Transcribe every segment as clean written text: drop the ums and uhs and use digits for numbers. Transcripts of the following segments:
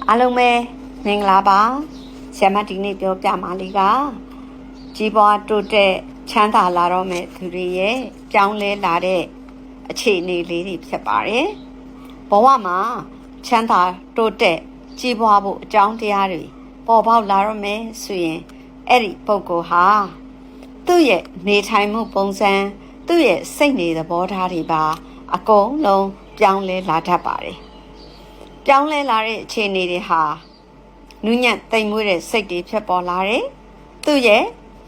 အားလုံးပဲမင်္ဂလာပါဆရာမဒီနေ့ပြောပြမှာလေးကကြီးပွားတိုးတက်ချမ်းသာလာတော့မဲ့သူတွေရဲ့ပြောင်းလဲလာတဲ့အခြေအနေလေးတွေဖြစ်ပါတယ်ဘဝမှာချမ်းသာတိုးတက်ကြီးပွားဖို့အကြောင်းတရားတွေပေါ်ပေါက်လာတော့မယ်ဆိုရင်အဲ့ဒီပုဂ္ဂိုလ်ဟာသူ့ရဲ့နေထိုင်မှုပုံစံသူ့ရဲ့စိတ်နေသဘောထားတွေပါအကုန်လုံးပြောင်းလဲလာတတ်ပါတယ်ပြောင်းလဲလာတဲ့အခြေအနေတွေဟာနူးညံ့သိမ်မွေ့တဲ့စိတ်တွေဖြစ်ပေါ်လာတယ်။သူ့ရဲ့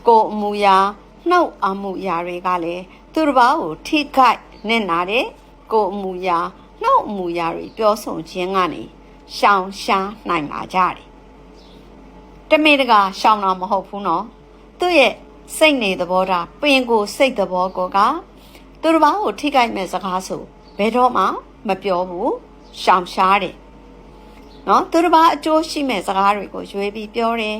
ကိုယ်အမူအရာနှုတ်အမူအရာတွေကလည်းသူတစ်ပါးကိုထိခိုက်နစ်နာတဲ့ကိုယ်အမူအရာနှုတ်အမူအရာတွေပြောဆိုခြင်းကနေရှောင်ရှားနိုင်လာကြတယ်။တမေတကာရှောင်တာမဟုတ်ဘူးနော်။သူ့ရဲ့စိတ်နေသဘောထားပင်ကိုယ်စိတ်သဘောကိုကသူတစ်ပါးကိုထိခိုက်မဲ့စကားဆိုဘယ်တော့မှမပြောဘူးရှောင်ရှားတယ်နော်သူတစ်ပါးအကျိုးရှိမဲ့စကားတွေကိုရွေးပြီးပြောတယ်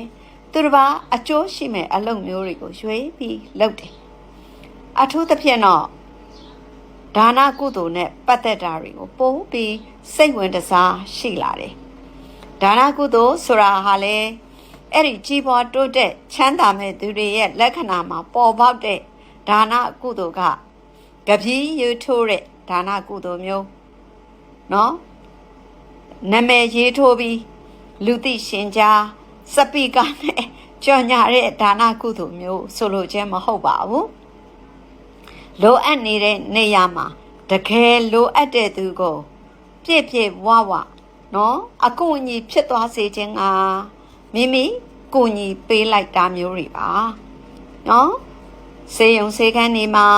သူတစ်ပါးအကျိုးရှိမဲ့အလုပ်မျိုးတွေကိုရွေးပြီးလုပ်တယ်အထူးသဖြင့်တော့ဒါနကုသိုလ်နဲ့ပတ်သက်တာတွေကိုပို့ပြီးစိတ်ဝင်စားရှိလာတယ်ဒါနကုသိုလ်ဆိုတာဟာလေအဲ့ဒီကြီးပွားတိုးတက်ချမ်းသာမဲ့သူတွေရဲ့လက္ခဏာမှာပေါ်ပေါက်တဲ့ဒါနကုသိုလ်ကကပီးယူထိုးတဲ့ဒါနကုသိုလ်မျိုးနော်နာမည်ရေးထိုးပြီးလူသိရှင်ကြားစပီကာနဲ့ကြော်ညာတဲ့ဒါနကုသိုလ်မျိုးဆိုလိုခြင်းမဟုတ်ပါဘူးလိုအပ်နေတဲ့နေရာမှာတကယ်လိုအပ်တဲ့သူကိုပြည့်ပြည့်ဝဝနော်အကူအညီဖြစ်သွားစေခြင်းကမိမိကူညီပေးလိုက်တာမျိုးတွေပါနော်စေယုံစေခန်းနေမှာ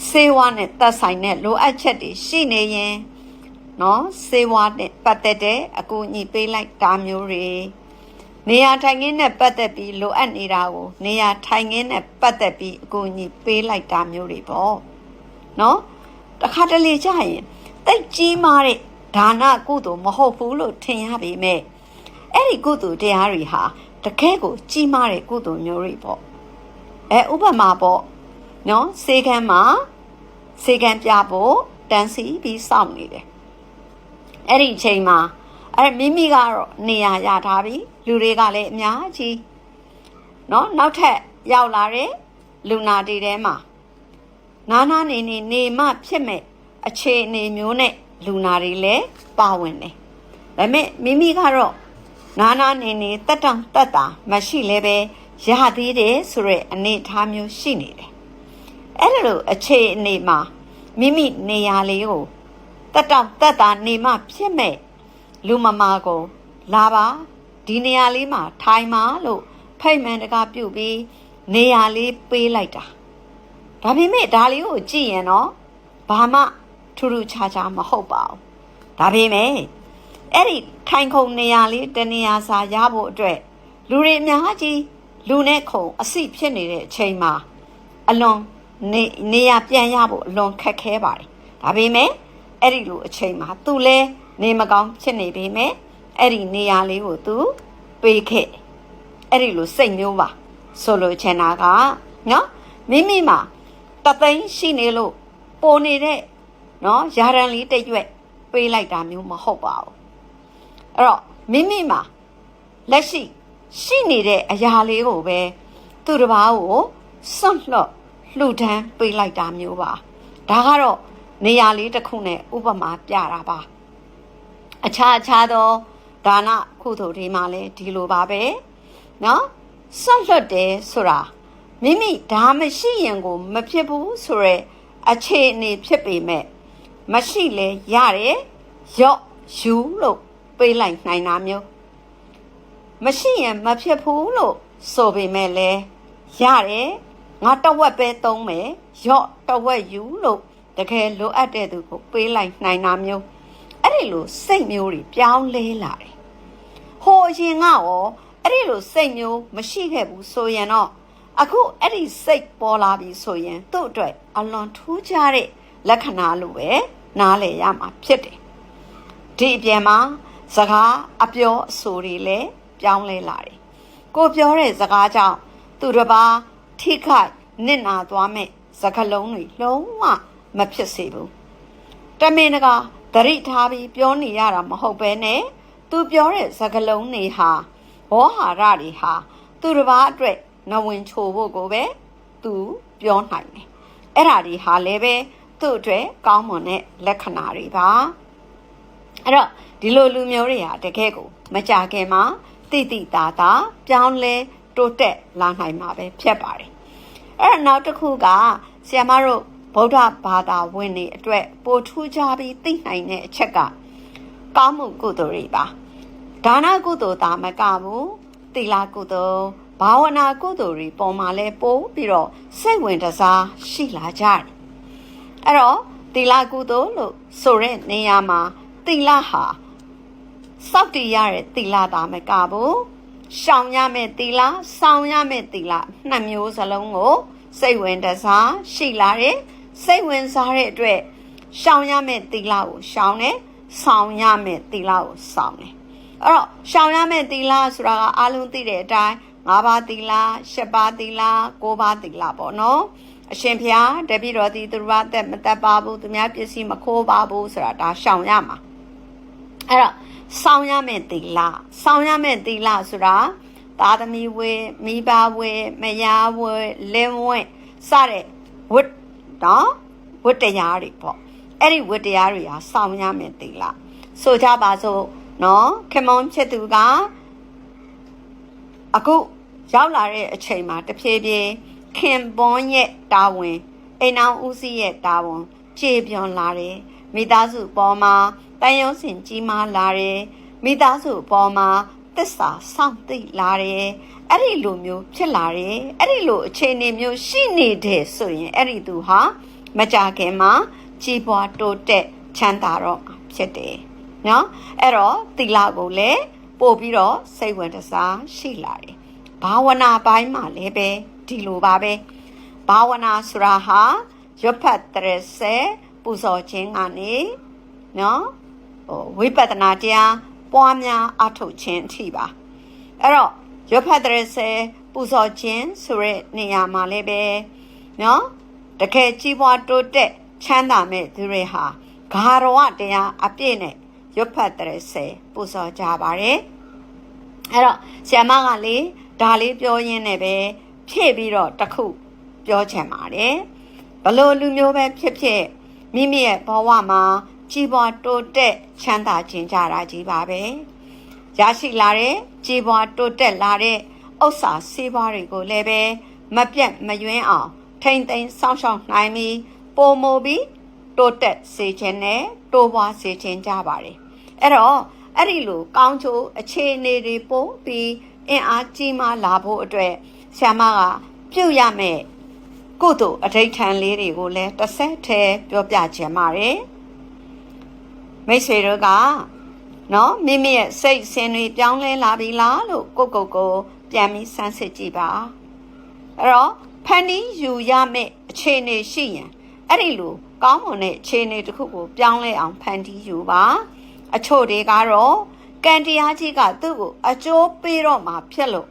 စေဝါနဲ့သက်ဆိုင်တဲ့လိုအပ်ချက်တွေရှိနေရင်နော်စေဝါနဲ့ပတ်သက်တဲ့အကူအညီပေးလိုက်တာမျိုးတွေနေရာထိုင်ခင်းနဲ့ပတ်သက်ပြီးလိုအပ်နေတာကိုနေရာထိုင်ခင်းနဲ့ပတ်သက်ပြီးအကူအညီပေးလိုက်တာမျိုးတွေပေါ့နော်တခါတလေကြာရင်တိတ်ကြီးမားတဲ့ဒါနကုသိုလ်မဟုတ်ဘူးလို့ထင်ရပေမဲ့အဲ့ဒီကုသိုလ်တရားတွေဟာတကယ်ကိုကြီးမားတဲ့ကုသိုလ်မျိုးတွေပေါ့ဥပမာပေါ့နော်စေကံမှာစေကံပြဖို့တန်းစီပြီးစောင့်နေတယ်အဲ့ဒီအချိန်မှာမိမိကတော့နေရာရထားပြီလူတွေကလည်းအများကြီးနော်နောက်ထပ်ရောက်လာတဲ့လူနာတွေထဲမှာနာနေမှဖြစ်မဲ့အခြေအနေမျိုးနဲ့လူနာတွေလည်းပါဝင်တယ်ဒါပေမဲ့မိမိကတော့နာနေတက်တောင့်တက်တာမရှိလဲပဲရသေးတယ်ဆိုတဲ့အနေအထားမျိုးရှိနေတယ်အဲ့လိုအခြေအနေမှာမိမိနေရာလေးကိုတက်တောင့်တက်တာနေမှဖြစ်မဲ့လူမမာကိုလာပါဒီနေရာလေးမှာထိုင်ပါလို့ဖိတ်မှန်တကားပြုတ်ပြီးနေရာလေးပေးလိုက်တာဒါပေမဲ့ဒါလေးကိုကြည့်ရင်တော့ဘာမှထူးထူးခြားခြားမဟုတ်ပါဘူးဒါပေမဲ့အဲ့ဒီထိုင်ခုံနေရာလေးတနေရာစာရဖို့အတွက်လူတွေအများကြီးလူနဲ့ခုံအစိဖြစ်နေတဲ့အချိန်မှာအလွန်နေရာပြန်ရဖို့အလွန်ခက်ခဲပါတယ်ဒါပေမဲ့အဲ့ဒီလိုအချိန်မှာသူလဲနေမကောင်းဖြစ်နေပေမဲ့အဲ့ဒီနေရာလေးကိုသူပေးခဲ့အဲ့ဒီလိုစိတ်မျိုးပါဆိုလိုချင်တာကနော်မိမိမှာတသိန်းရှိနေလို့ပိုနေတဲ့နော်ယာရန်လေးတိတ်ရွက်ပေးလိုက်တာမျိုးမဟုတ်ပါဘူးအဲ့တော့မိမိမှာလက်ရှိနေတဲ့အရာလေးကိုပဲသူတစ်ပါးကိုစွန့်လွတ်လှူဒန်းပေးလိုက်တာမျိုးပါဒါကတော့နေရာလေးတစ်ခုနဲ့ဥပမာပြတာပါအခြားသောဒါနကုသိုလ်တွေမှာလည်းဒီလိုပါပဲနော်စွန့်လွတ်တယ်ဆိုတာမိမိဒါမရှိရင်ကိုမဖြစ်ဘူးဆိုရဲအခြေအနေဖြစ်ပေမဲ့မရှိလဲရတယ်ရော့ယူလို့ပေးလိုက်နိုင်တာမျိုးမရှိရင်မဖြစ်ဘူးလို့ဆိုပေမဲ့လဲရတယ်ငါတဝက်ပဲသုံးမယ်ရော့တဝက်ယူလို့တကယ်လိုအပ်တဲ့သူကိုပေးလိုက်နိုင်တာမျိုးအဲ့ဒီလိုစိတ်မျိုးတွေပြောင်းလဲလာတယ်ဟိုအရင်ကရောအဲ့ဒီလိုစိတ်မျိုးမရှိခဲ့ဘူးဆိုရင်တော့အခုအဲ့ဒီစိတ်ပေါ်လာပြီဆိုရင်သူ့အတွက်အလွန်ထူးခြားတဲ့လက္ခဏာလိုပဲနားလည်ရမှာဖြစ်တယ်ဒီအပြင်မှာစကားအပြောအဆိုတွေလည်းပြောင်းလဲလာတယ်ကိုပြောတဲ့စကားကြောင့်သူတစ်ပါးထိခိုက်နစ်နာသွားမဲ့စကားလုံးတွေလုံးဝမဖြစ်စေဘူး မင်တကာသတိထားပြီးပြောနေရတာမဟုတ်ပဲနဲ့သူပြောတဲ့စကားလုံးတွေဟာဘောဟာရတွေဟာသူတစ်ပါးအတွက်နဝင်ချိုဖို့ကိုပဲသူပြောနိုင်တယ်အဲ့ဒါဒီဟာလည်းပဲသူ့အတွက်ကောင်းမွန်တဲ့လက္ခဏာတွေပါအဲ့တော့ဒီလိုလူမျိုးတွေဟာတကယ်ကိုမကြခင်မှာတိတိတာတာပြောင်းလဲတိုးတက်လာနိုင်မှာပဲဖြစ်ပါတယ်အဲ့တော့နောက်တစ်ခုကဆရာမတို့ဗုဒ္ဓဘာသာဝင်တွေအတွက်ပိုထူးခြားပြီးသိနိုင်တဲ့အချက်ကကောင်းမှုကုသိုလ်တွေပါဒါနကုသိုလ်သာမကဘူးသီလကုသိုလ်ဘာဝနာကုသိုလ်တွေပေါ်မှာလဲပို့ပြီးတော့စိတ်ဝင်တစားရှိလာကြတယ်အဲ့တော့သီလကုသိုလ်လို့ဆိုတဲ့နေရာမှာသီလဟာစောင့်တည်ရတဲ့သီလသာမကဘူးရှောင်ရမယ့်သီလဆောင်ရမယ့်သီလနှစ်မျိုးစလုံးကိုစိတ်ဝင်တစားရှိလာတယ်စိတ်ဝင်စားတဲ့အတွက်ရှောင်ရမယ့်သီလကိုရှောင်တယ်ဆောင်ရမယ့်သီလကိုဆောင်တယ်အဲ့တော့ရှောင်ရမယ့်သီလဆိုတာကအားလုံးသိတဲ့အတိုင်း၅ပါးသီလ၈ပါးသီလ၉ပါးသီလပေါ့နော်အရှင်ဘုရားတပည့်တော်သည်သူတစ်ပါးသက်မသက်ပါဘူးသူများပစ္စည်းမခိုးပါဘူးဆိုတာဒါရှောင်ရမှာအဲ့တော့ဆောင်ရမယ့်သီလဆောင်ရမယ့်သီလဆိုတာသာသမီဝေမိဘဝေမယားဝေလင်းဝဲစတဲ့ဝတ်နော်ဝတ်တရားတွေပေါ့အဲ့ဒီဝတ်တရားတွေဟာဆောင်ရမယ့်သီလဆိုကြပါစို့နော်ခင်မုန်းဖြစ်သူကအခုရောက်လာတဲ့အချိန်မှာတဖြည်းဖြည်းခင်ပွန်းရဲ့တာဝန်အိမ်အောင်ဦးစီးရဲ့တာဝန်ကျေပြွန်လာတယ်မိသားစုပေါ်မှာတန်ရုံးစင်ကြီးမားလာတယ်မိသားစုပေါ်မှာသစ္စာစောင့်သိလာတယ်အဲ့ဒီလိုမျိုးဖြစ်လာတယ်အဲ့ဒီလိုအခြေအနေမျိုးရှိနေတဲ့ဆိုရင်အဲ့ဒီသူဟာမကြခင်မှာကြီးပွားတိုးတက်ချမ်းသာတော့ဖြစ်တယ်နော်အဲ့တော့သီလကိုလည်းပို့ပြီးတော့စိတ်ဝင်တစားရှိလာတယ်ဘာဝနာပိုင်းမှာလည်းပဲဒီလိုပါပဲဘာဝနာဆိုတာဟာရွတ်ဖတ်တဲ့စေပူဇော်ခြင်းကနေနော်ဝိပဿနာတရားပွားများအထုတ်ခြင်းအထိပါအဲ့တော့ရွတ်ဖတ်တဲ့စေပူဇော်ခြင်းဆိုတဲ့နေရာမှာလည်းပဲနော်တကယ်ကြီးပွားတိုးတက်ချမ်းသာမဲ့သူတွေဟာဂါရဝတရားအပြည့်နဲ့ရွတ်ဖတ်တဲ့စေပူဇော်ကြပါတယ်အဲ့တော့ဆရာမကလေဒါလေးပြောရင်းနဲ့ပဲဖြည့်ပြီးတော့တစ်ခုပြောချင်ပါတယ်ဘလို့လူမျိုးပဲဖြစ်ဖြစ်မိမိရဲ့ဘဝမှာကြီးပွားတိုးတက်ချမ်းသာခြင်းကြတာကြီးပါပဲရရှိလာတဲ့ကြီးပွားတိုးတက်လာတဲ့ဥစ္စာစီးပွားတွေကိုလည်းပဲမပြတ်မယွင်းအောင်ထိမ့်သိမ်းစောင့်ရှောက်နိုင်ပြီးပိုမိုပြီးတိုးတက်စေခြင်းနဲ့တိုးပွားစေခြင်းကြပါတယ်အဲ့တော့အဲ့ဒီလိုကောင်းချိုးအခြေအနေတွေပို့ပြီးအင်အားကြီးမားလာဖို့အတွက်ဆရာမကပြုတ်ရမယ်ကုသိုလ်အဋ္ဌံလေးတွေကိုလည်းတစ်ဆက်တည်းပြောပြချင်ပါတယ်မိတ်ဆွေတို့ကနော်မိမိရဲ့စိတ်ဆင်တွေပြောင်းလဲလာပြီလားလို့ကိုပြန်ပြီးစမ်းစစ်ကြည့်ပါအဲ့တော့ဖန်တီးယူရမယ့်အခြေအနေရှိရင်အဲ့ဒီလိုကောင်းမွန်တဲ့အခြေအနေတစ်ခုကိုပြောင်းလဲအောင်ဖန်တီးယူပါအချို့တွေကတော့ကံတရားကြီးကသူ့ကိုအကျိုးပေးတော့မှဖြစ်လို့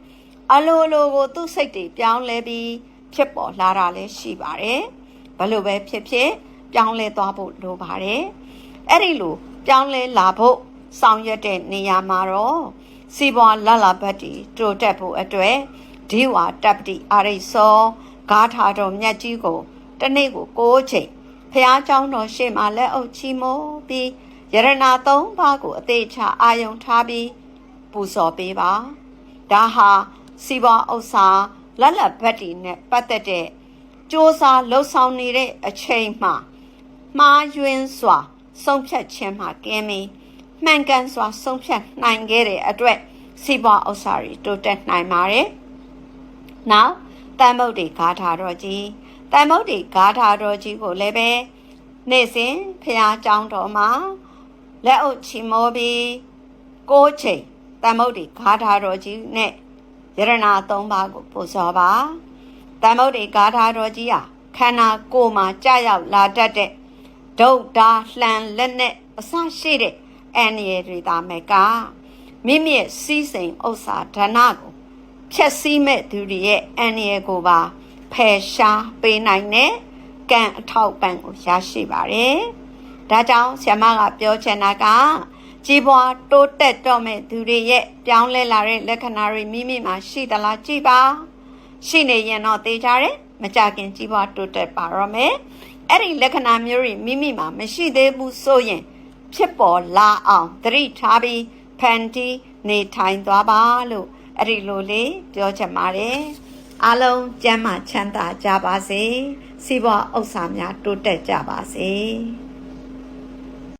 အလိုလိုကိုသူ့စိတ်တွေပြောင်းလဲပြီးဖြစ်ပေါ်လာတာလည်းရှိပါတယ်ဘလို့ပဲဖြစ်ဖြစ်ပြောင်းလဲသွားဖို့လိုပါတယ်အဲ့ဒီလိုပြောင်းလဲလာဖို့ဆောင်ရွက်တဲ့နေရာမှာတော့စီးပွားလလဘတ်တီတိုးတက်ဖို့အတွက်ဒီဝါတပ်ပတိအာရိစောဂါထာတော်မြတ်ကြီးကိုတနေ့ကို9ချိန်ဖះเจ้าတော်ရှေ့မှာလက်အုပ်ချီးမိုးပြီးယရနာ3ပါးကိုအသေးချာအာယုံထားပြီးပူဇော်ပေးပါဒါဟာစီးပွားဥစ္စာလလဘတ်တီနဲ့ပတ်သက်တဲ့စ조사လှုပ်ဆောင်နေတဲ့အချိန်မှာမှားယွင်းစွာဆုံးဖြတ်ခြင်းမှာကင်းပြီးမှန်ကန်စွာဆုံးဖြတ်နိုင်ခဲ့တဲ့အတွက်စီးပွားဥစ္စာတွေတိုးတက်နိုင်ပါတယ်။နောက်တန်မုတ်တွေဂါထာတော်ကြီးတန်မုတ်တွေဂါထာတော်ကြီးကိုလည်းပဲနေ့စဉ်ဖះเจ้าတော်မှာလက်အုပ်ချီမိုးပြီး9ချိန်တန်မုတ်တွေဂါထာတော်ကြီးနဲ့ယရနာ3ပါးကိုပူဇော်ပါတန်မုတ်တွေဂါထာတော်ကြီးဟာခန္ဓာကိုယ်မှာကြာရောက်လာတတ်တဲ့ဒုတ်ဒါလှန်လက်နဲ့အစရှိတဲ့အန္တရာယ်တွေသာမဲ့ကမိမိရဲ့စီးစိမ်ဥစ္စာဓနကိုဖြည့်ဆည်းမဲ့သူတွေရဲ့အန္တရာယ်ကိုပါဖယ်ရှားပေးနိုင်တဲ့ကံအထောက်ပံ့ကိုရရှိပါတယ် ဒါကြောင့်ဆရာမကပြောချင်တာကကြီးပွားတိုးတက်တော့မဲ့သူတွေရဲ့ပြောင်းလဲလာတဲ့လက္ခဏာတွေမိမိမှာရှိသလားကြည့်ပါရှိနေရင်တော့သိကြတယ်မကြခင်ကြီးပွားတိုးတက်ပါတော့မယ်အဲ့ဒီလက္ခဏာမျိုးတွေမိမိမှာမရှိသေးဘူးဆိုရင်ဖြစ်ပေါ်လာအောင်သတိထားပြီးဖန်တီးနေထိုင်သွားပါလို့အဲ့ဒီလိုလေးပြောချင်ပါတယ်အားလုံးကျမ်းမာချမ်းသာကြပါစေစီးပွားဥစ္စာများတိုးတက်ကြပါစေ